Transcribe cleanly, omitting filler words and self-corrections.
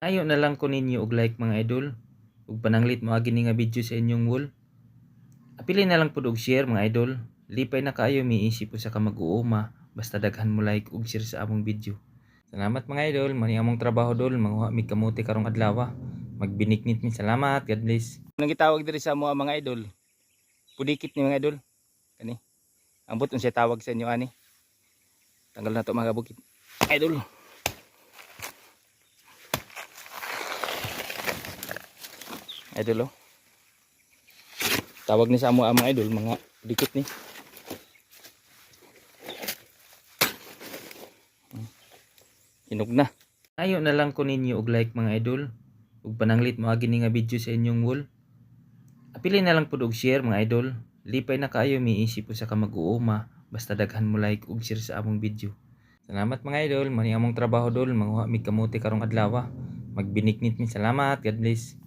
Ayo na lang ko ninyo og like mga idol. Ug pananglit moagi ni nga video sa inyong wall. Apili na lang pud og share mga idol. Lipay na kaayo miisip po sa ka mag-uuma basta daghan mo like ug share sa among video. Salamat mga idol, mani among trabaho dol, manguha mi kamote karong adlaw. Magbiniknit mi, salamat, God bless. Nang gitawag diri sa mo mga idol. Pudikit ni mga idol. Kani. Ambot unsay tawag sa inyo ani. Tanggal na to mga bukid. Idol. Idol oh. Tawag ni sa amo mga idol, mga dikit ni. Hinog na. Ayo na lang ko ninyo og like mga idol. Ug pananglit moagi ni nga video sa inyong wall. Apili na lang pud og share mga idol. Lipay na kaayo miisip po sa ka mag-uuma basta daghan mo like ug share sa among video. Salamat mga idol, mani among trabaho dol, manguha mi kamote karong adlaw. Magbiniknit mi, salamat, God bless.